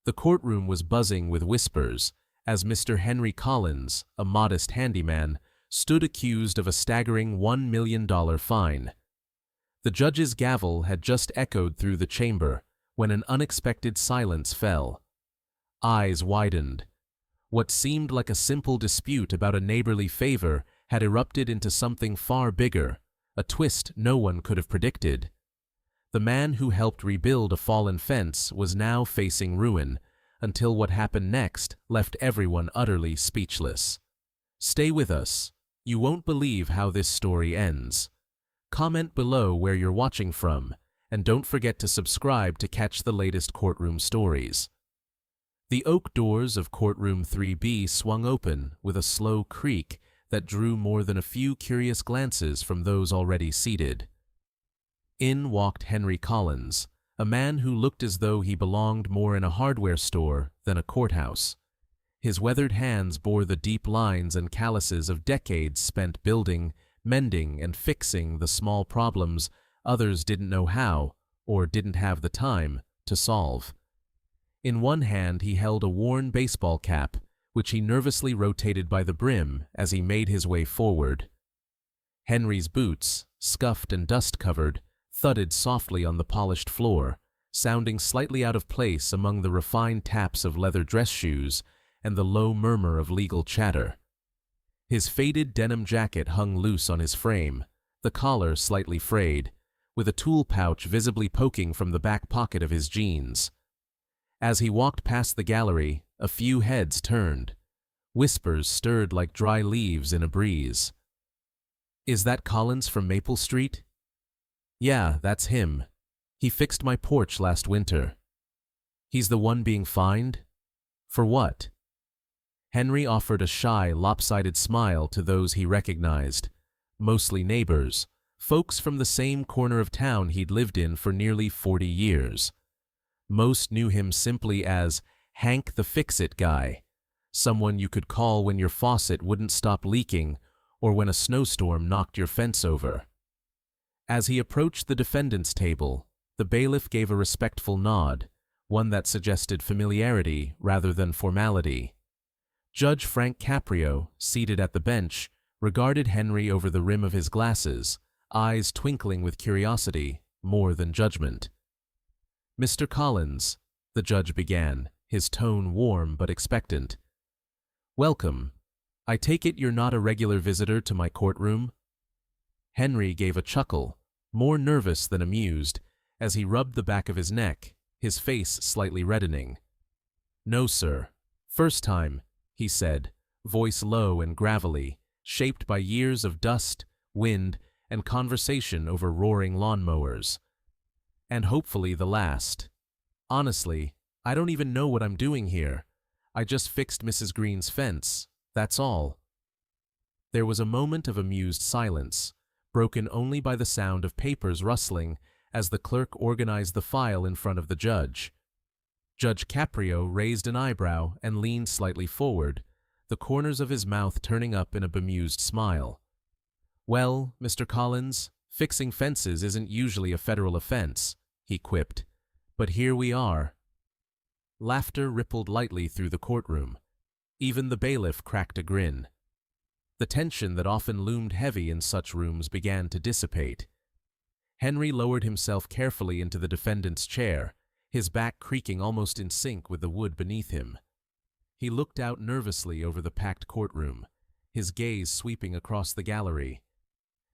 The courtroom was buzzing with whispers as Mr. Henry Collins, a modest handyman, stood accused of a staggering $1 million fine. The judge's gavel had just echoed through the chamber when an unexpected silence fell. Eyes widened. What seemed like a simple dispute about a neighborly favor had erupted into something far bigger, a twist no one could have predicted. The man who helped rebuild a fallen fence was now facing ruin, until what happened next left everyone utterly speechless. Stay with us. You won't believe how this story ends. Comment below where you're watching from, and don't forget to subscribe to catch the latest courtroom stories. The oak doors of courtroom 3B swung open with a slow creak that drew more than a few curious glances from those already seated. In walked Henry Collins, a man who looked as though he belonged more in a hardware store than a courthouse. His weathered hands bore the deep lines and calluses of decades spent building, mending, and fixing the small problems others didn't know how, or didn't have the time, to solve. In one hand he held a worn baseball cap, which he nervously rotated by the brim as he made his way forward. Henry's boots, scuffed and dust-covered, thudded softly on the polished floor, sounding slightly out of place among the refined taps of leather dress shoes and the low murmur of legal chatter. His faded denim jacket hung loose on his frame, the collar slightly frayed, with a tool pouch visibly poking from the back pocket of his jeans. As he walked past the gallery, a few heads turned. Whispers stirred like dry leaves in a breeze. "Is that Collins from Maple Street?" "Yeah, that's him. He fixed my porch last winter." "He's the one being fined? For what?" Henry offered a shy, lopsided smile to those he recognized, mostly neighbors, folks from the same corner of town he'd lived in for nearly 40 years. Most knew him simply as Hank the Fix-It guy, someone you could call when your faucet wouldn't stop leaking or when a snowstorm knocked your fence over. As he approached the defendant's table, the bailiff gave a respectful nod, one that suggested familiarity rather than formality. Judge Frank Caprio, seated at the bench, regarded Henry over the rim of his glasses, eyes twinkling with curiosity more than judgment. "Mr. Collins," the judge began, his tone warm but expectant. "Welcome. I take it you're not a regular visitor to my courtroom?" Henry gave a chuckle, more nervous than amused, as he rubbed the back of his neck, his face slightly reddening. "No, sir. First time," he said, voice low and gravelly, shaped by years of dust, wind, and conversation over roaring lawnmowers. "And hopefully the last. Honestly, I don't even know what I'm doing here. I just fixed Mrs. Green's fence, that's all." There was a moment of amused silence, broken only by the sound of papers rustling as the clerk organized the file in front of the judge. Judge Caprio raised an eyebrow and leaned slightly forward, the corners of his mouth turning up in a bemused smile. "Well, Mr. Collins, fixing fences isn't usually a federal offense," he quipped, "but here we are." Laughter rippled lightly through the courtroom. Even the bailiff cracked a grin. The tension that often loomed heavy in such rooms began to dissipate. Henry lowered himself carefully into the defendant's chair, his back creaking almost in sync with the wood beneath him. He looked out nervously over the packed courtroom, his gaze sweeping across the gallery.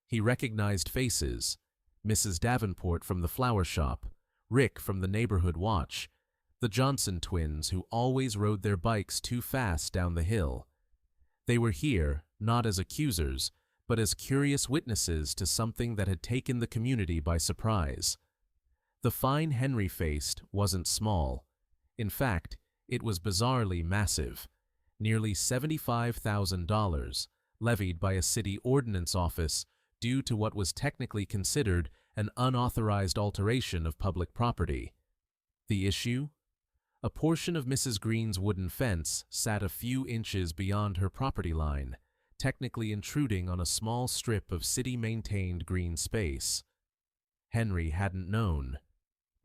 He recognized faces: Mrs. Davenport from the flower shop, Rick from the neighborhood watch, the Johnson twins who always rode their bikes too fast down the hill. They were here, not as accusers, but as curious witnesses to something that had taken the community by surprise. The fine Henry faced wasn't small. In fact, it was bizarrely massive, nearly $75,000, levied by a city ordinance office due to what was technically considered an unauthorized alteration of public property. The issue? A portion of Mrs. Green's wooden fence sat a few inches beyond her property line, technically intruding on a small strip of city-maintained green space. Henry hadn't known.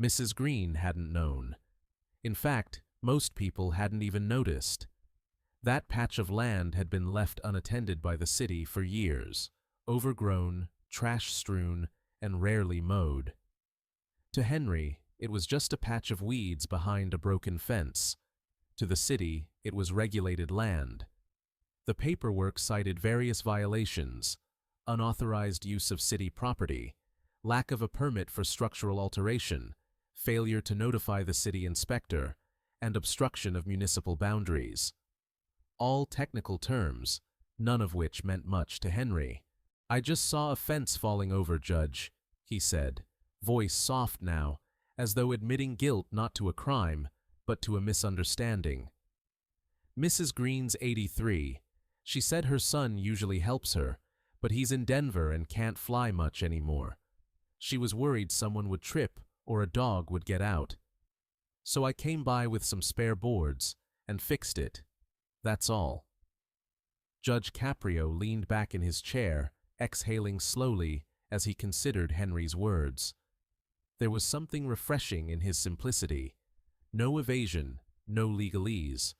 Mrs. Green hadn't known. In fact, Most people hadn't even noticed. That patch of land had been left unattended by the city for years, overgrown, trash-strewn, and rarely mowed. To Henry, it was just a patch of weeds behind a broken fence. To the city, it was regulated land. The paperwork cited various violations: unauthorized use of city property, lack of a permit for structural alteration, failure to notify the city inspector, and obstruction of municipal boundaries. All technical terms, none of which meant much to Henry. "I just saw a fence falling over, Judge," he said, voice soft now, as though admitting guilt not to a crime, but to a misunderstanding. Mrs. Green's 83. She said her son usually helps her, but he's in Denver and can't fly much anymore. She was worried someone would trip or a dog would get out. So I came by with some spare boards and fixed it. That's all. Judge Caprio leaned back in his chair, exhaling slowly as he considered Henry's words. There was something refreshing in his simplicity. No evasion, no legalese.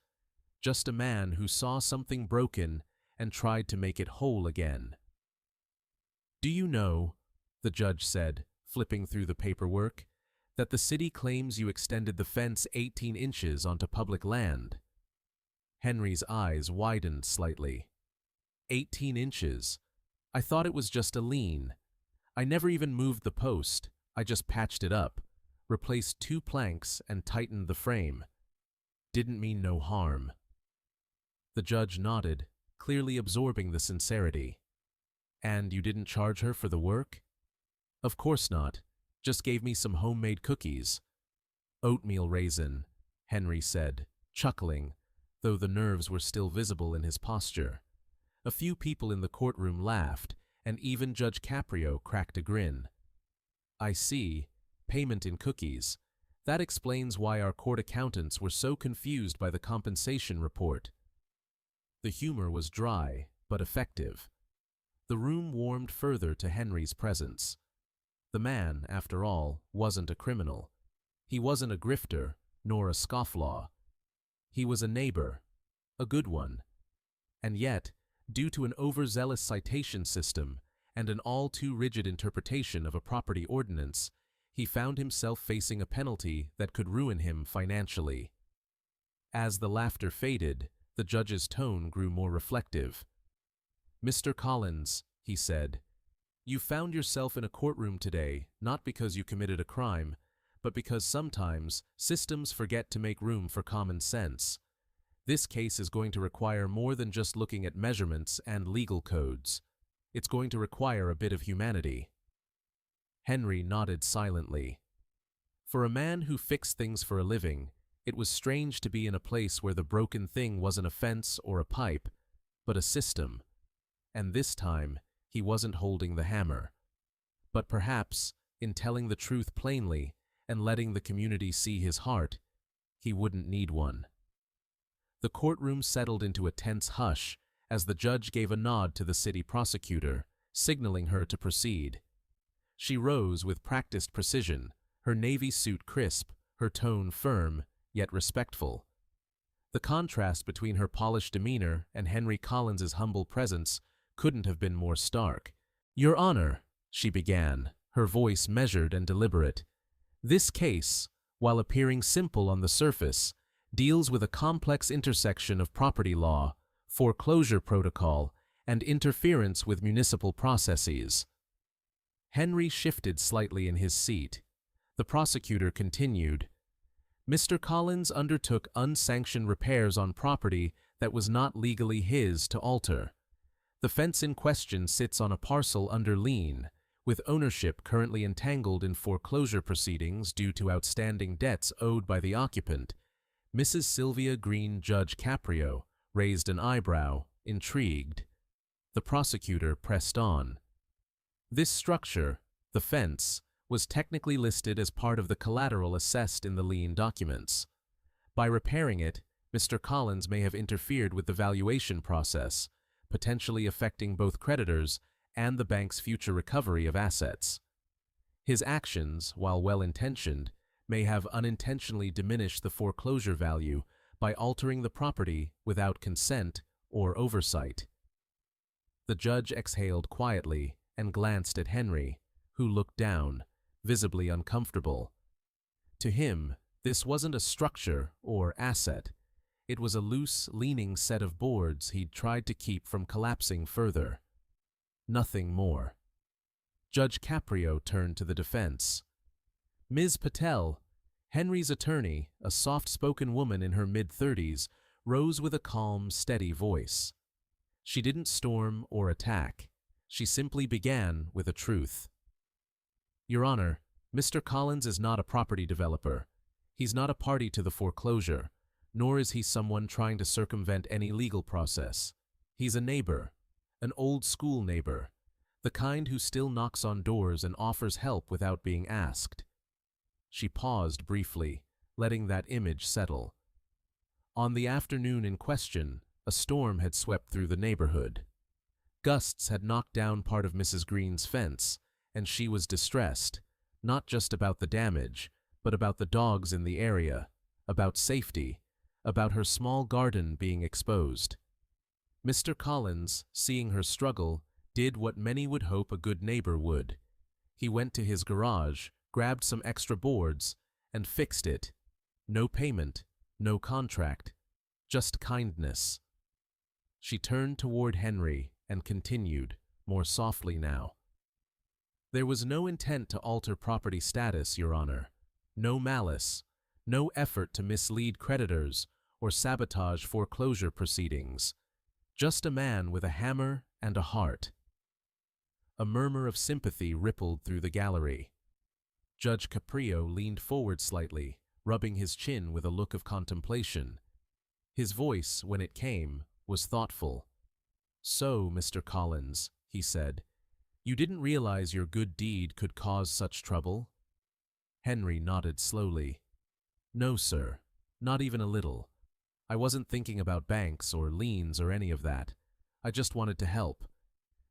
Just a man who saw something broken and tried to make it whole again. "Do you know," the judge said, flipping through the paperwork, "that the city claims you extended the fence 18 inches onto public land?" Henry's eyes widened slightly. 18 inches? I thought it was just a lean. I never even moved the post. I just patched it up, replaced 2 planks and tightened the frame. Didn't mean no harm. The judge nodded, clearly absorbing the sincerity. "And you didn't charge her for the work?" "Of course not. Just gave me some homemade cookies." "Oatmeal raisin," Henry said, chuckling, though the nerves were still visible in his posture. A few people in the courtroom laughed, and even Judge Caprio cracked a grin. "I see. Payment in cookies. That explains why our court accountants were so confused by the compensation report." The humor was dry, but effective. The room warmed further to Henry's presence. The man, after all, wasn't a criminal. He wasn't a grifter, nor a scofflaw. He was a neighbor, a good one. And yet, due to an overzealous citation system and an all-too-rigid interpretation of a property ordinance, he found himself facing a penalty that could ruin him financially. As the laughter faded, the judge's tone grew more reflective. "Mr. Collins," he said, "you found yourself in a courtroom today not because you committed a crime, but because sometimes systems forget to make room for common sense. This case is going to require more than just looking at measurements and legal codes. It's going to require a bit of humanity." Henry nodded silently. For a man who fixed things for a living, it was strange to be in a place where the broken thing wasn't a fence or a pipe, but a system. And this time, he wasn't holding the hammer. But perhaps, in telling the truth plainly and letting the community see his heart, he wouldn't need one. The courtroom settled into a tense hush as the judge gave a nod to the city prosecutor, signaling her to proceed. She rose with practiced precision, her navy suit crisp, her tone firm, yet respectful. The contrast between her polished demeanor and Henry Collins's humble presence couldn't have been more stark. "Your Honor," she began, her voice measured and deliberate, "this case, while appearing simple on the surface, deals with a complex intersection of property law, foreclosure protocol, and interference with municipal processes." Henry shifted slightly in his seat. The prosecutor continued, "Mr. Collins undertook unsanctioned repairs on property that was not legally his to alter. The fence in question sits on a parcel under lien, with ownership currently entangled in foreclosure proceedings due to outstanding debts owed by the occupant." Mrs. Sylvia Green Judge Caprio raised an eyebrow, intrigued. The prosecutor pressed on. "This structure, the fence, was technically listed as part of the collateral assessed in the lien documents. By repairing it, Mr. Collins may have interfered with the valuation process, potentially affecting both creditors and the bank's future recovery of assets. His actions, while well-intentioned, may have unintentionally diminished the foreclosure value by altering the property without consent or oversight. The judge exhaled quietly and glanced at Henry, who looked down, visibly uncomfortable. To him, this wasn't a structure or asset. It was a loose, leaning set of boards he'd tried to keep from collapsing further. Nothing more. Judge Caprio turned to the defense. Ms. Patel, Henry's attorney, a soft-spoken woman in her mid-30s, rose with a calm, steady voice. She didn't storm or attack. She simply began with a truth. Your Honor, Mr. Collins is not a property developer. He's not a party to the foreclosure, nor is he someone trying to circumvent any legal process. He's a neighbor, an old-school neighbor, the kind who still knocks on doors and offers help without being asked. She paused briefly, letting that image settle. On the afternoon in question, a storm had swept through the neighborhood. Gusts had knocked down part of Mrs. Green's fence, and she was distressed, not just about the damage, but about the dogs in the area, about safety, about her small garden being exposed. Mr. Collins, seeing her struggle, did what many would hope a good neighbor would. He went to his garage, grabbed some extra boards, and fixed it. No payment, no contract, just kindness. She turned toward Henry and continued, more softly now. There was no intent to alter property status, Your Honor. No malice, no effort to mislead creditors or sabotage foreclosure proceedings. Just a man with a hammer and a heart. A murmur of sympathy rippled through the gallery. Judge Caprio leaned forward slightly, rubbing his chin with a look of contemplation. His voice, when it came, was thoughtful. So, Mr. Collins, he said, you didn't realize your good deed could cause such trouble? Henry nodded slowly. No, sir, not even a little. I wasn't thinking about banks or liens or any of that. I just wanted to help.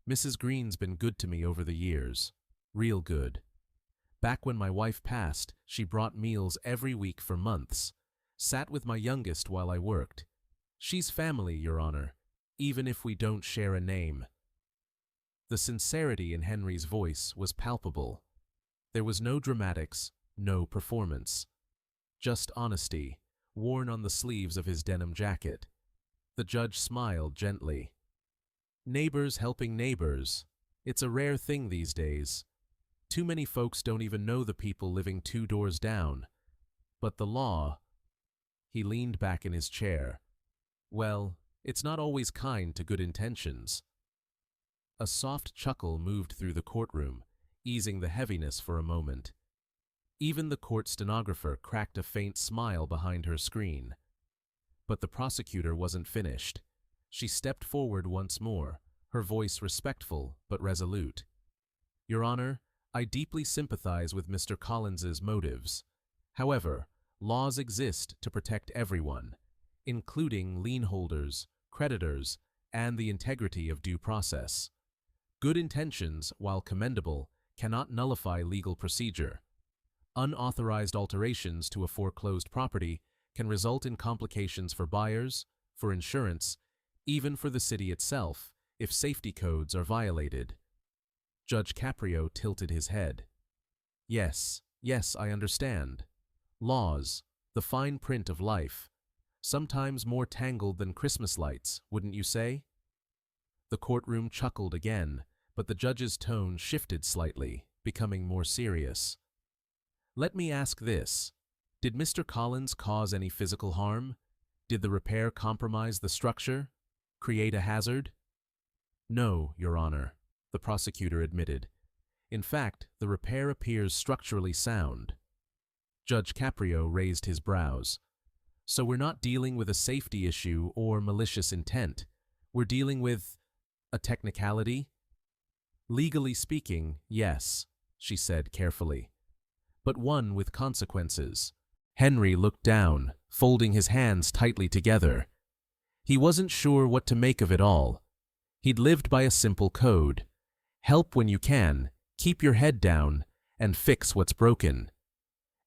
Mrs. Green's been good to me over the years. Real good. Back when my wife passed, she brought meals every week for months. Sat with my youngest while I worked. She's family, Your Honor, even if we don't share a name. The sincerity in Henry's voice was palpable. There was no dramatics, no performance. Just honesty, worn on the sleeves of his denim jacket. The judge smiled gently. Neighbors helping neighbors. It's a rare thing these days. Too many folks don't even know the people living 2 doors down. But the law... He leaned back in his chair. Well, it's not always kind to good intentions. A soft chuckle moved through the courtroom, easing the heaviness for a moment. Even the court stenographer cracked a faint smile behind her screen. But the prosecutor wasn't finished. She stepped forward once more, her voice respectful but resolute. Your Honor, I deeply sympathize with Mr. Collins's motives. However, laws exist to protect everyone, including lien holders, creditors, and the integrity of due process. Good intentions, while commendable, cannot nullify legal procedure. Unauthorized alterations to a foreclosed property can result in complications for buyers, for insurance, even for the city itself, if safety codes are violated. Judge Caprio tilted his head. Yes, I understand. Laws, the fine print of life, sometimes more tangled than Christmas lights, wouldn't you say? The courtroom chuckled again, but the judge's tone shifted slightly, becoming more serious. Let me ask this. Did Mr. Collins cause any physical harm? Did the repair compromise the structure? Create a hazard? No, Your Honor, the prosecutor admitted. In fact, the repair appears structurally sound. Judge Caprio raised his brows. So we're not dealing with a safety issue or malicious intent. We're dealing with a technicality? Legally speaking, yes, she said carefully. But one with consequences. Henry looked down, folding his hands tightly together. He wasn't sure what to make of it all. He'd lived by a simple code. Help when you can, keep your head down, and fix what's broken.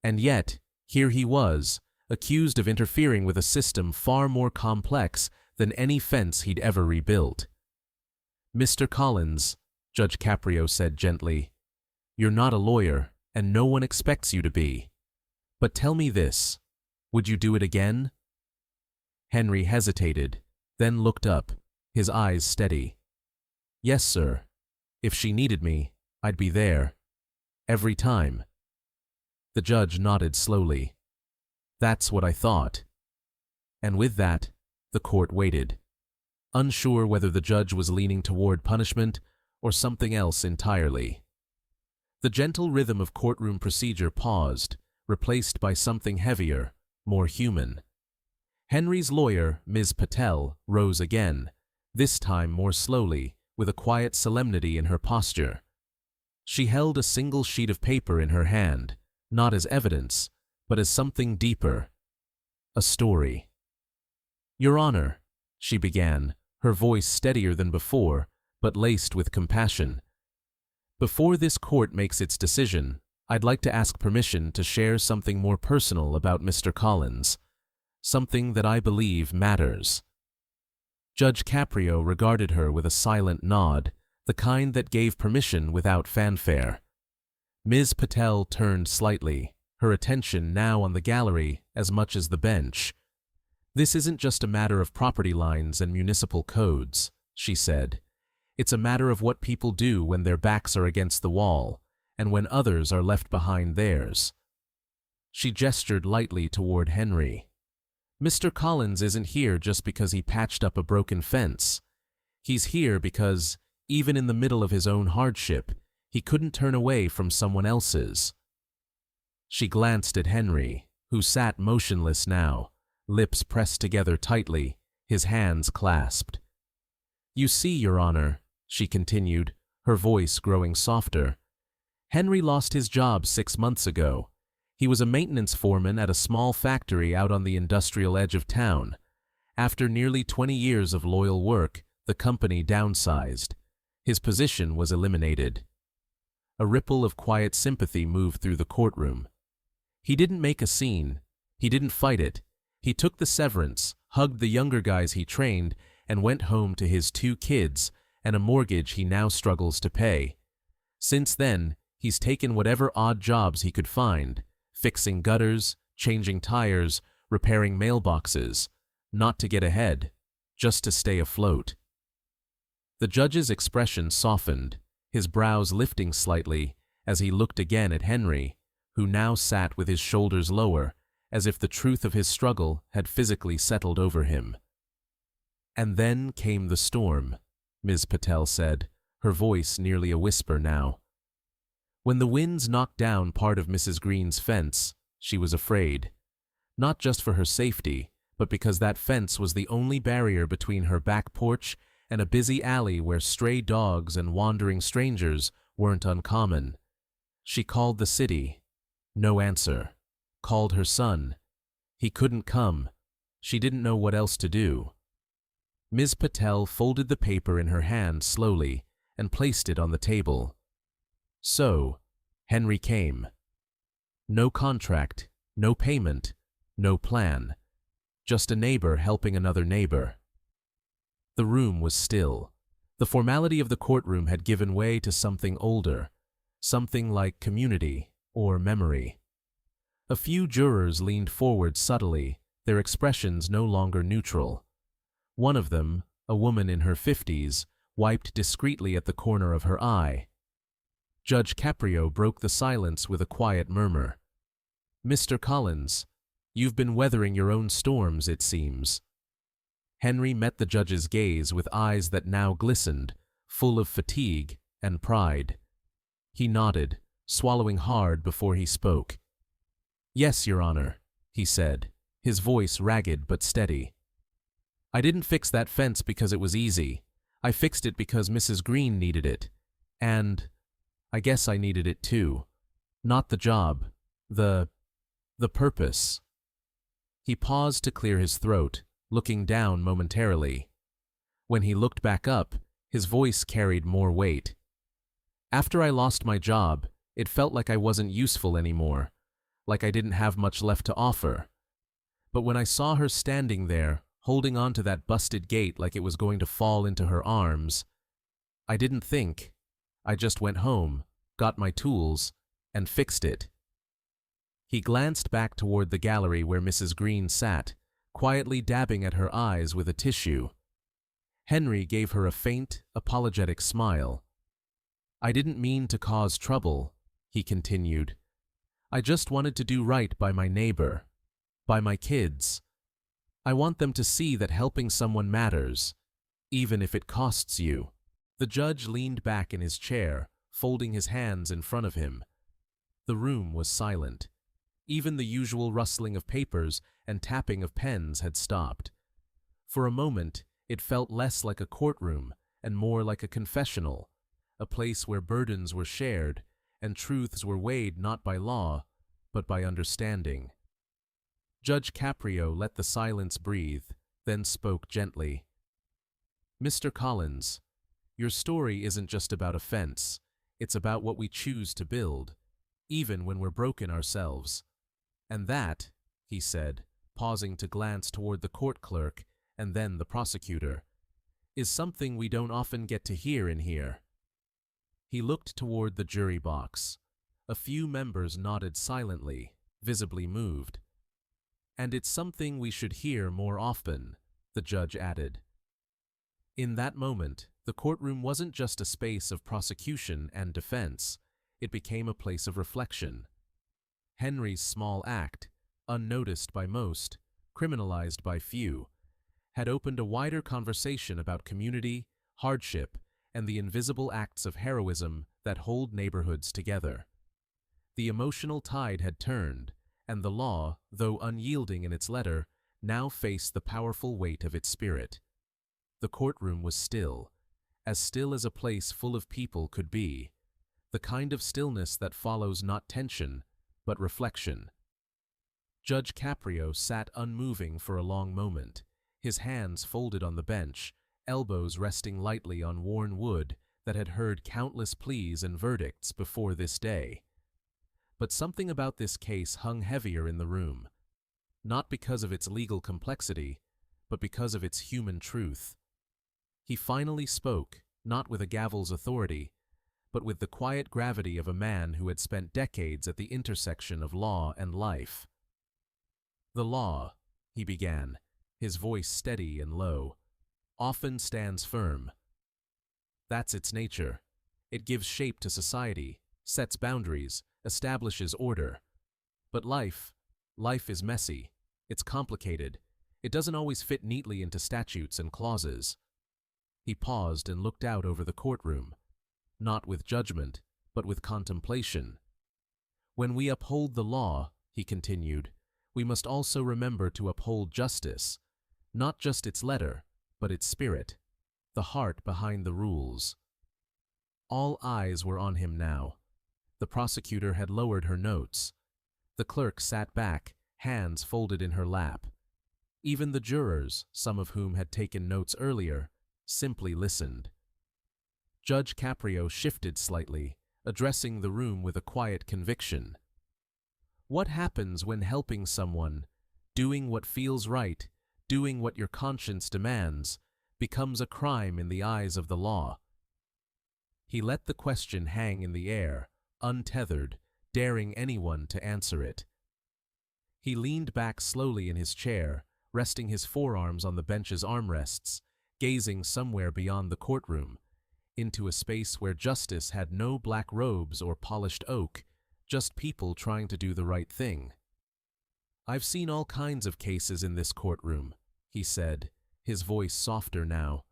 And yet, here he was, accused of interfering with a system far more complex than any fence he'd ever rebuilt. "Mr. Collins," Judge Caprio said gently, "you're not a lawyer, and no one expects you to be. But tell me this, would you do it again?" Henry hesitated, then looked up, his eyes steady. "Yes, sir. If she needed me, I'd be there. Every time." The judge nodded slowly. "That's what I thought." And with that, the court waited, unsure whether the judge was leaning toward punishment or something else entirely. The gentle rhythm of courtroom procedure paused, replaced by something heavier, more human. Henry's lawyer, Ms. Patel, rose again, this time more slowly, with a quiet solemnity in her posture. She held a single sheet of paper in her hand, not as evidence, but as something deeper. A story. "Your Honor," she began, her voice steadier than before, but laced with compassion. "Before this court makes its decision, I'd like to ask permission to share something more personal about Mr. Collins, something that I believe matters." Judge Caprio regarded her with a silent nod, the kind that gave permission without fanfare. Ms. Patel turned slightly, her attention now on the gallery as much as the bench. "This isn't just a matter of property lines and municipal codes," she said. "It's a matter of what people do when their backs are against the wall, and when others are left behind theirs." She gestured lightly toward Henry. "Mr. Collins isn't here just because he patched up a broken fence. He's here because, even in the middle of his own hardship, he couldn't turn away from someone else's." She glanced at Henry, who sat motionless now, lips pressed together tightly, his hands clasped. "You see, Your Honor," she continued, her voice growing softer, "Henry lost his job 6 months ago. He was a maintenance foreman at a small factory out on the industrial edge of town. After nearly 20 years of loyal work, the company downsized. His position was eliminated." A ripple of quiet sympathy moved through the courtroom. "He didn't make a scene. He didn't fight it. He took the severance, hugged the younger guys he trained, and went home to his 2 kids and a mortgage he now struggles to pay. Since then, he's taken whatever odd jobs he could find, fixing gutters, changing tires, repairing mailboxes, not to get ahead, just to stay afloat." The judge's expression softened, his brows lifting slightly as he looked again at Henry, who now sat with his shoulders lower, as if the truth of his struggle had physically settled over him. "And then came the storm," Ms. Patel said, her voice nearly a whisper now. "When the winds knocked down part of Mrs. Green's fence, she was afraid. Not just for her safety, but because that fence was the only barrier between her back porch and a busy alley where stray dogs and wandering strangers weren't uncommon. She called the city. No answer. Called her son. He couldn't come. She didn't know what else to do." Ms. Patel folded the paper in her hand slowly and placed it on the table. "So, Henry came. No contract, no payment, no plan. Just a neighbor helping another neighbor." The room was still. The formality of the courtroom had given way to something older, something like community or memory. A few jurors leaned forward subtly, their expressions no longer neutral. One of them, a woman in her 50s, wiped discreetly at the corner of her eye. Judge Caprio broke the silence with a quiet murmur. "Mr. Collins, you've been weathering your own storms, it seems." Henry met the judge's gaze with eyes that now glistened, full of fatigue and pride. He nodded, swallowing hard before he spoke. "Yes, Your Honor," he said, his voice ragged but steady. "I didn't fix that fence because it was easy. I fixed it because Mrs. Green needed it. And I guess I needed it too. Not the job. The purpose." He paused to clear his throat, looking down momentarily. When he looked back up, his voice carried more weight. "After I lost my job, it felt like I wasn't useful anymore. like I didn't have much left to offer. But when I saw her standing there, holding on to that busted gate like it was going to fall into her arms, I didn't think. I just went home, got my tools, and fixed it. He glanced back toward the gallery where Mrs. Green sat, quietly dabbing at her eyes with a tissue. Henry gave her a faint, apologetic smile. "I didn't mean to cause trouble," he continued. "I just wanted to do right by my neighbor, by my kids. I want them to see that helping someone matters, even if it costs you." The judge leaned back in his chair, folding his hands in front of him. The room was silent. Even the usual rustling of papers and tapping of pens had stopped. For a moment, it felt less like a courtroom and more like a confessional, a place where burdens were shared and truths were weighed not by law, but by understanding. Judge Caprio let the silence breathe, then spoke gently. "Mr. Collins, your story isn't just about offense, it's about what we choose to build, even when we're broken ourselves. And that," he said, pausing to glance toward the court clerk and then the prosecutor, "is something we don't often get to hear in here." He looked toward the jury box. A few members nodded silently, visibly moved. "And it's something we should hear more often," the judge added. In that moment, the courtroom wasn't just a space of prosecution and defense, it became a place of reflection. Henry's small act, unnoticed by most, criminalized by few, had opened a wider conversation about community, hardship, and the invisible acts of heroism that hold neighborhoods together. The emotional tide had turned, and the law, though unyielding in its letter, now faced the powerful weight of its spirit. The courtroom was still as a place full of people could be, the kind of stillness that follows not tension, but reflection. Judge Caprio sat unmoving for a long moment, his hands folded on the bench, elbows resting lightly on worn wood that had heard countless pleas and verdicts before this day. But something about this case hung heavier in the room, not because of its legal complexity, but because of its human truth. He finally spoke, not with a gavel's authority, but with the quiet gravity of a man who had spent decades at the intersection of law and life. "The law," he began, his voice steady and low, "often stands firm. That's its nature. It gives shape to society, sets boundaries, establishes order. But life is messy, it's complicated, it doesn't always fit neatly into statutes and clauses." He paused and looked out over the courtroom, not with judgment, but with contemplation. "When we uphold the law," he continued, "we must also remember to uphold justice, not just its letter, but its spirit, the heart behind the rules." All eyes were on him now. The prosecutor had lowered her notes. The clerk sat back, hands folded in her lap. Even the jurors, some of whom had taken notes earlier, simply listened. Judge Caprio shifted slightly, addressing the room with a quiet conviction. "What happens when helping someone, doing what feels right, doing what your conscience demands, becomes a crime in the eyes of the law?" He let the question hang in the air, untethered, daring anyone to answer it. He leaned back slowly in his chair, resting his forearms on the bench's armrests, gazing somewhere beyond the courtroom, into a space where justice had no black robes or polished oak, just people trying to do the right thing. "I've seen all kinds of cases in this courtroom," he said, his voice softer now.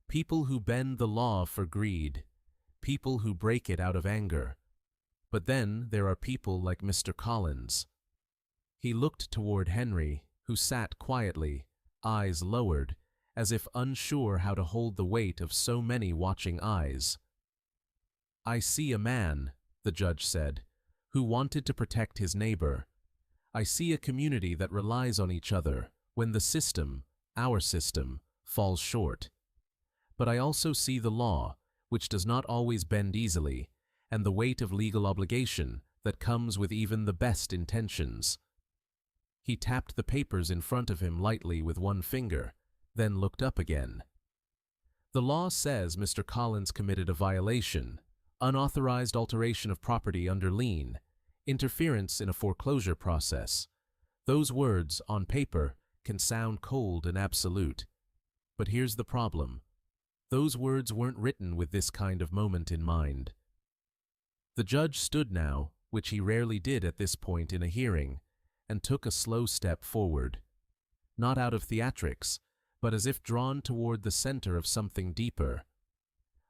"People who bend the law for greed, people who break it out of anger. But then there are people like Mr. Collins." He looked toward Henry, who sat quietly, eyes lowered, as if unsure how to hold the weight of so many watching eyes. "I see a man," the judge said, "who wanted to protect his neighbor. I see a community that relies on each other when the system, our system, falls short. But I also see the law, which does not always bend easily, and the weight of legal obligation that comes with even the best intentions. He tapped the papers in front of him lightly with one finger, then looked up again. The law says Mr. Collins committed a violation, unauthorized alteration of property under lien, interference in a foreclosure process. Those words, on paper, can sound cold and absolute. But here's the problem. Those words weren't written with this kind of moment in mind. The judge stood now, which he rarely did at this point in a hearing, and took a slow step forward. Not out of theatrics, but as if drawn toward the center of something deeper.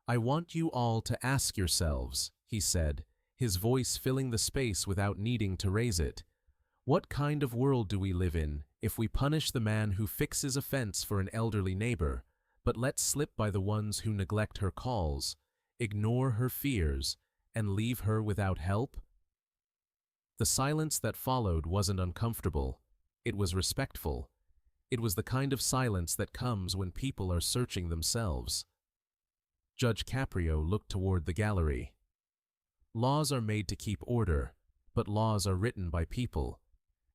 "I want you all to ask yourselves," he said, his voice filling the space without needing to raise it. "What kind of world do we live in if we punish the man who fixes a fence for an elderly neighbor, but let slip by the ones who neglect her calls, ignore her fears, and leave her without help?" The silence that followed wasn't uncomfortable. It was respectful. It was the kind of silence that comes when people are searching themselves. Judge Caprio looked toward the gallery. Laws are made to keep order, but laws are written by people.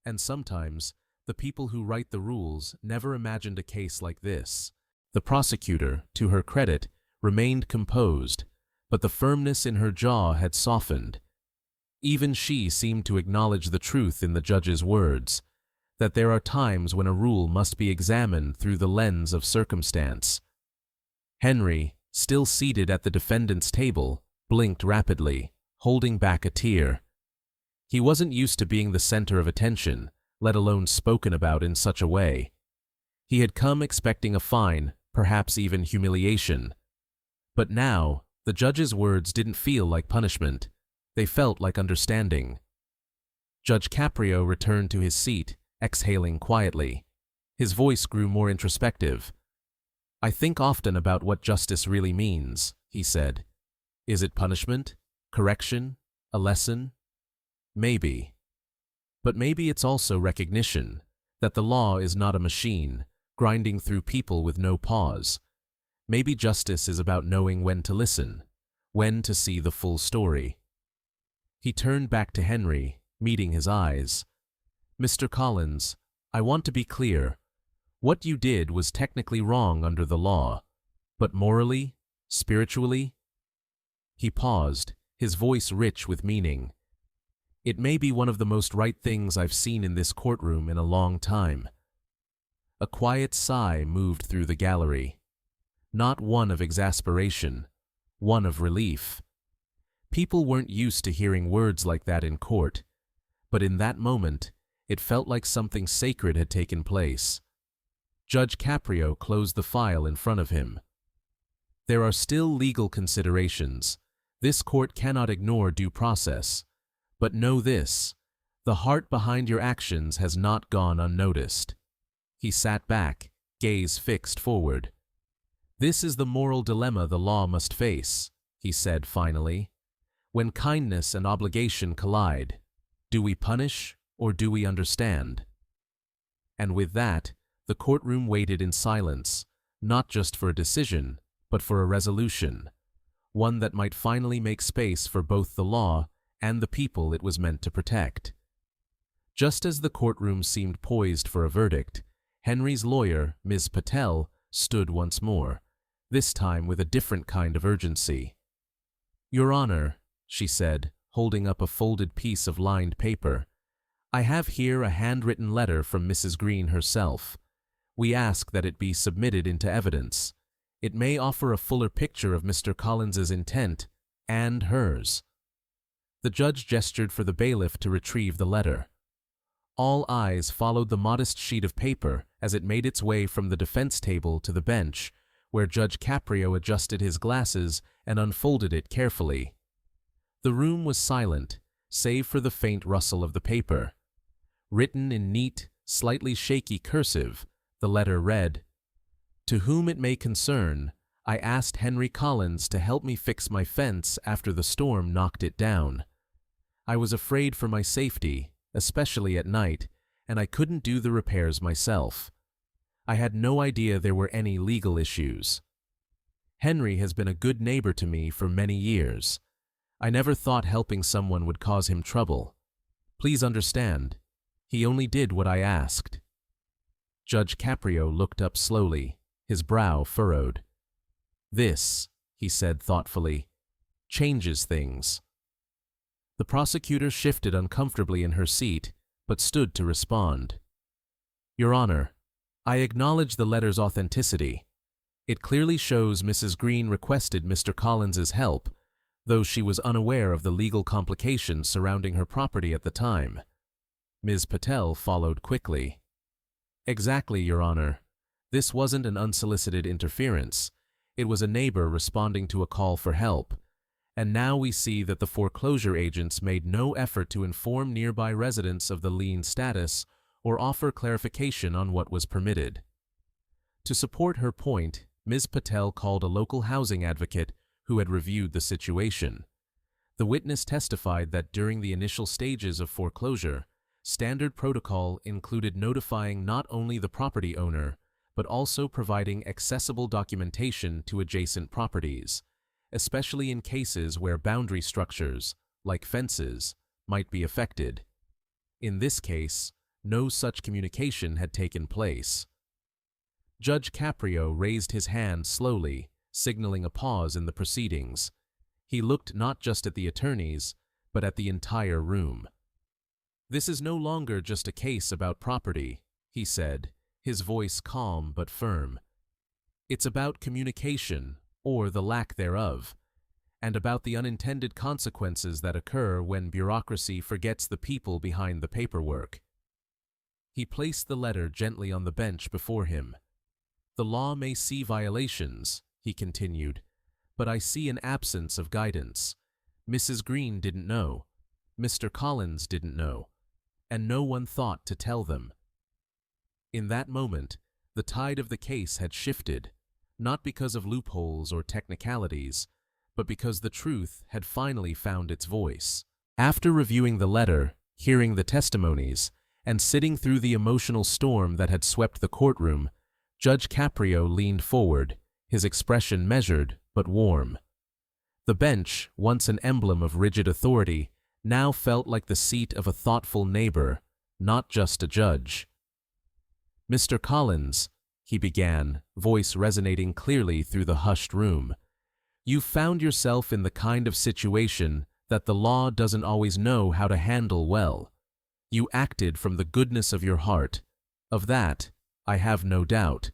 And sometimes, the people who write the rules never imagined a case like this. The prosecutor, to her credit, remained composed, but the firmness in her jaw had softened. Even she seemed to acknowledge the truth in the judge's words, that there are times when a rule must be examined through the lens of circumstance. Henry, still seated at the defendant's table, blinked rapidly, holding back a tear. He wasn't used to being the center of attention, let alone spoken about in such a way. He had come expecting a fine, perhaps even humiliation. But now, the judge's words didn't feel like punishment. They felt like understanding. Judge Caprio returned to his seat, exhaling quietly. His voice grew more introspective. "I think often about what justice really means," he said. "Is it punishment? Correction? A lesson? Maybe. But maybe it's also recognition that the law is not a machine, grinding through people with no pause. Maybe justice is about knowing when to listen, when to see the full story." He turned back to Henry, meeting his eyes. "Mr. Collins, I want to be clear. What you did was technically wrong under the law, but morally, spiritually?" He paused, his voice rich with meaning. "It may be one of the most right things I've seen in this courtroom in a long time." A quiet sigh moved through the gallery. Not one of exasperation, one of relief. People weren't used to hearing words like that in court, but in that moment, it felt like something sacred had taken place. Judge Caprio closed the file in front of him. "There are still legal considerations. This court cannot ignore due process. But know this, the heart behind your actions has not gone unnoticed." He sat back, gaze fixed forward. "This is the moral dilemma the law must face," he said finally. "When kindness and obligation collide, do we punish or do we understand?" And with that, the courtroom waited in silence, not just for a decision, but for a resolution, one that might finally make space for both the law and the people it was meant to protect. Just as the courtroom seemed poised for a verdict, Henry's lawyer, Ms. Patel, stood once more, this time with a different kind of urgency. "Your Honor," she said, holding up a folded piece of lined paper, "I have here a handwritten letter from Mrs. Green herself. We ask that it be submitted into evidence. It may offer a fuller picture of Mr. Collins's intent and hers." The judge gestured for the bailiff to retrieve the letter. All eyes followed the modest sheet of paper as it made its way from the defense table to the bench, where Judge Caprio adjusted his glasses and unfolded it carefully. The room was silent, save for the faint rustle of the paper. Written in neat, slightly shaky cursive, the letter read, "To whom it may concern, I asked Henry Collins to help me fix my fence after the storm knocked it down. I was afraid for my safety, especially at night, and I couldn't do the repairs myself. I had no idea there were any legal issues. Henry has been a good neighbor to me for many years. I never thought helping someone would cause him trouble. Please understand, he only did what I asked." Judge Caprio looked up slowly, his brow furrowed. "This," he said thoughtfully, "changes things." The prosecutor shifted uncomfortably in her seat, but stood to respond. "Your Honor, I acknowledge the letter's authenticity. It clearly shows Mrs. Green requested Mr. Collins's help, though she was unaware of the legal complications surrounding her property at the time." Ms. Patel followed quickly. "Exactly, Your Honor. This wasn't an unsolicited interference. It was a neighbor responding to a call for help. And now we see that the foreclosure agents made no effort to inform nearby residents of the lien status or offer clarification on what was permitted." To support her point, Ms. Patel called a local housing advocate who had reviewed the situation. The witness testified that during the initial stages of foreclosure, standard protocol included notifying not only the property owner, but also providing accessible documentation to adjacent properties, especially in cases where boundary structures, like fences, might be affected. In this case, no such communication had taken place. Judge Caprio raised his hand slowly, signaling a pause in the proceedings. He looked not just at the attorneys, but at the entire room. "This is no longer just a case about property," he said, his voice calm but firm. "It's about communication, or the lack thereof, and about the unintended consequences that occur when bureaucracy forgets the people behind the paperwork." He placed the letter gently on the bench before him. "The law may see violations," he continued, "but I see an absence of guidance. Mrs. Green didn't know, Mr. Collins didn't know, and no one thought to tell them." In that moment, the tide of the case had shifted, not because of loopholes or technicalities, but because the truth had finally found its voice. After reviewing the letter, hearing the testimonies, and sitting through the emotional storm that had swept the courtroom, Judge Caprio leaned forward, his expression measured but warm. The bench, once an emblem of rigid authority, now felt like the seat of a thoughtful neighbor, not just a judge. "Mr. Collins," he began, voice resonating clearly through the hushed room, "you've found yourself in the kind of situation that the law doesn't always know how to handle well. You acted from the goodness of your heart. Of that, I have no doubt.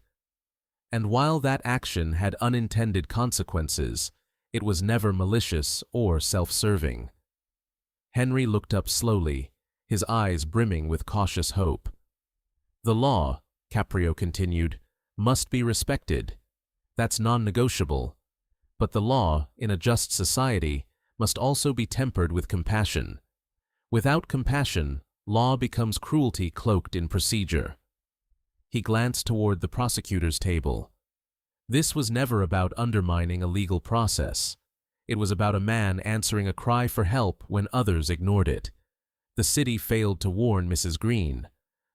And while that action had unintended consequences, it was never malicious or self-serving." Henry looked up slowly, his eyes brimming with cautious hope. "The law," Caprio continued, "must be respected. That's non-negotiable. But the law, in a just society, must also be tempered with compassion. Without compassion, law becomes cruelty cloaked in procedure." He glanced toward the prosecutor's table. This was never about undermining a legal process. It was about a man answering a cry for help when others ignored it. The city failed to warn Mrs. Green.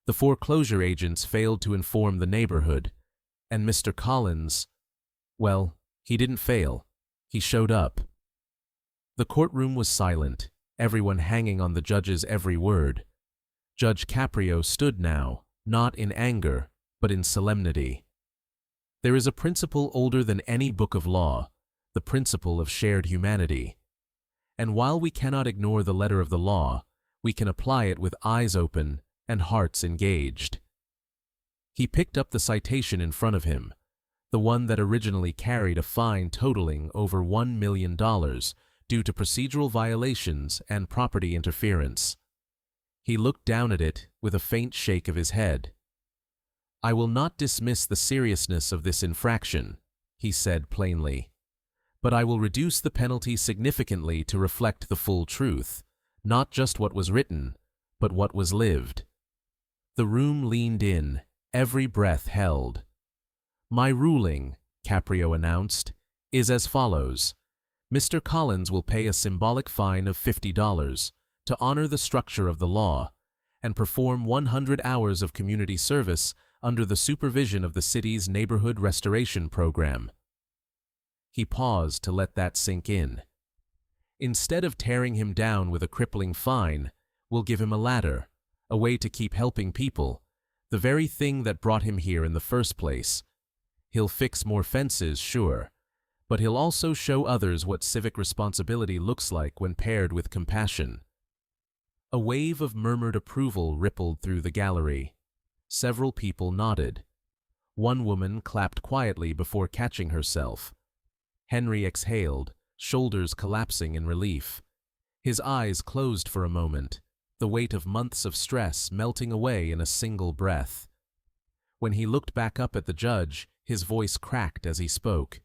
The foreclosure agents failed to inform the neighborhood. And Mr. Collins, well, he didn't fail. He showed up. The courtroom was silent, everyone hanging on the judge's every word. Judge Caprio stood now, not in anger, but in solemnity. There is a principle older than any book of law, the principle of shared humanity. And while we cannot ignore the letter of the law, we can apply it with eyes open and hearts engaged. He picked up the citation in front of him, the one that originally carried a fine totaling over $1 million due to procedural violations and property interference. He looked down at it with a faint shake of his head. "I will not dismiss the seriousness of this infraction," he said plainly, "but I will reduce the penalty significantly to reflect the full truth, not just what was written, but what was lived." The room leaned in, every breath held. "My ruling," Caprio announced, "is as follows. Mr. Collins will pay a symbolic fine of $50 to honor the structure of the law and perform 100 hours of community service under the supervision of the city's neighborhood restoration program." He paused to let that sink in. Instead of tearing him down with a crippling fine, we'll give him a ladder, a way to keep helping people, the very thing that brought him here in the first place. He'll fix more fences, sure, but he'll also show others what civic responsibility looks like when paired with compassion. A wave of murmured approval rippled through the gallery. Several people nodded. One woman clapped quietly before catching herself. Henry exhaled, shoulders collapsing in relief. His eyes closed for a moment, the weight of months of stress melting away in a single breath. When he looked back up at the judge, his voice cracked as he spoke.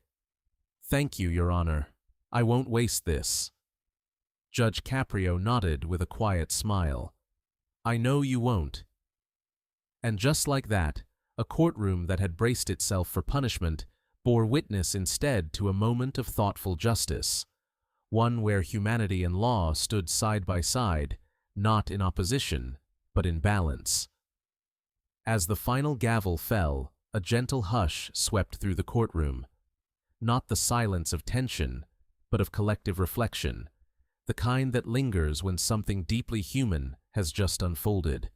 "Thank you, Your Honor. I won't waste this." Judge Caprio nodded with a quiet smile. "I know you won't." And just like that, a courtroom that had braced itself for punishment bore witness instead to a moment of thoughtful justice, one where humanity and law stood side by side, not in opposition, but in balance. As the final gavel fell, a gentle hush swept through the courtroom. Not the silence of tension, but of collective reflection, the kind that lingers when something deeply human has just unfolded.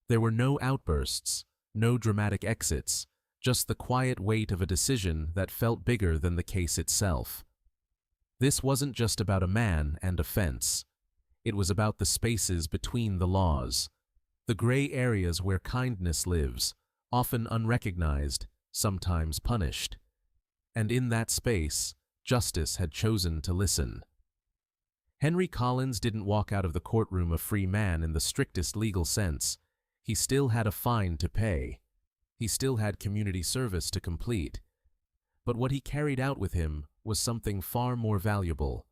There were no outbursts, no dramatic exits, just the quiet weight of a decision that felt bigger than the case itself. This wasn't just about a man and a fence. It was about the spaces between the laws, the gray areas where kindness lives, often unrecognized, sometimes punished. And in that space, justice had chosen to listen. Henry Collins didn't walk out of the courtroom a free man in the strictest legal sense. He still had a fine to pay. He still had community service to complete. But what he carried out with him was something far more valuable: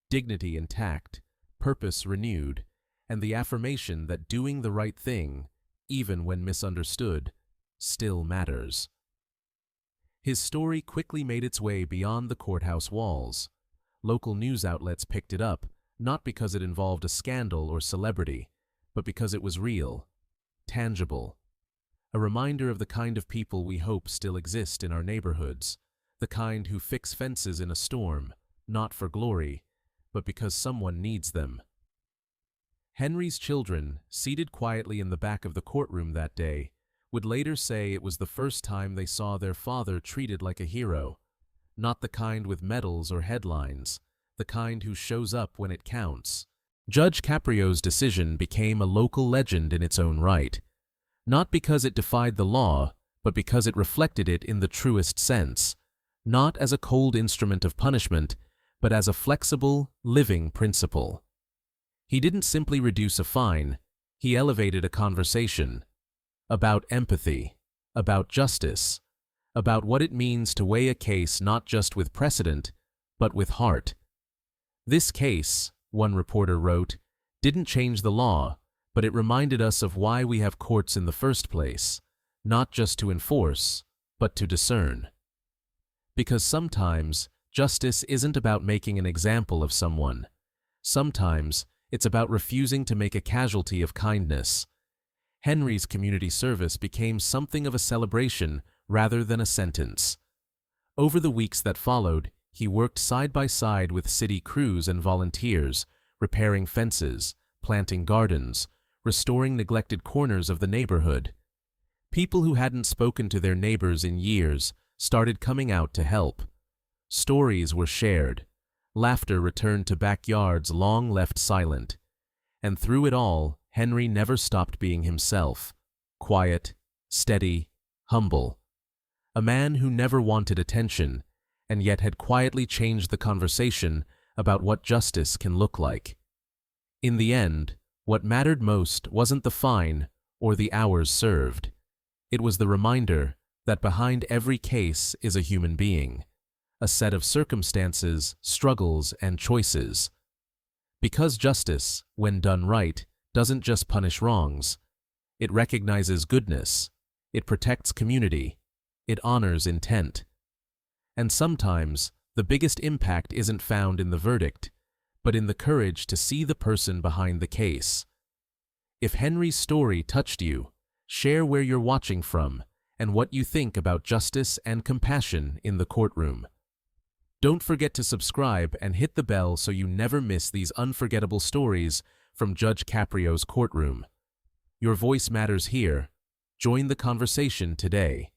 dignity intact, purpose renewed, and the affirmation that doing the right thing, even when misunderstood, still matters. His story quickly made its way beyond the courthouse walls. Local news outlets picked it up, not because it involved a scandal or celebrity, but because it was real, tangible. A reminder of the kind of people we hope still exist in our neighborhoods, the kind who fix fences in a storm, not for glory, but because someone needs them. Henry's children, seated quietly in the back of the courtroom that day, would later say it was the first time they saw their father treated like a hero, not the kind with medals or headlines, the kind who shows up when it counts. Judge Caprio's decision became a local legend in its own right, not because it defied the law, but because it reflected it in the truest sense, not as a cold instrument of punishment, but as a flexible, living principle. He didn't simply reduce a fine, he elevated a conversation about empathy, about justice, about what it means to weigh a case not just with precedent, but with heart. This case, one reporter wrote, didn't change the law, but it reminded us of why we have courts in the first place, not just to enforce, but to discern. Because sometimes, justice isn't about making an example of someone. Sometimes, it's about refusing to make a casualty of kindness. Henry's community service became something of a celebration rather than a sentence. Over the weeks that followed, he worked side by side with city crews and volunteers, repairing fences, planting gardens, restoring neglected corners of the neighborhood. People who hadn't spoken to their neighbors in years started coming out to help. Stories were shared. Laughter returned to backyards long left silent. And through it all, Henry never stopped being himself, quiet, steady, humble. A man who never wanted attention, and yet had quietly changed the conversation about what justice can look like. In the end, what mattered most wasn't the fine or the hours served. It was the reminder that behind every case is a human being, a set of circumstances, struggles, and choices. Because justice, when done right, doesn't just punish wrongs. It recognizes goodness. It protects community. It honors intent. And sometimes, the biggest impact isn't found in the verdict, but in the courage to see the person behind the case. If Henry's story touched you, share where you're watching from and what you think about justice and compassion in the courtroom. Don't forget to subscribe and hit the bell so you never miss these unforgettable stories from Judge Caprio's courtroom. Your voice matters here. Join the conversation today.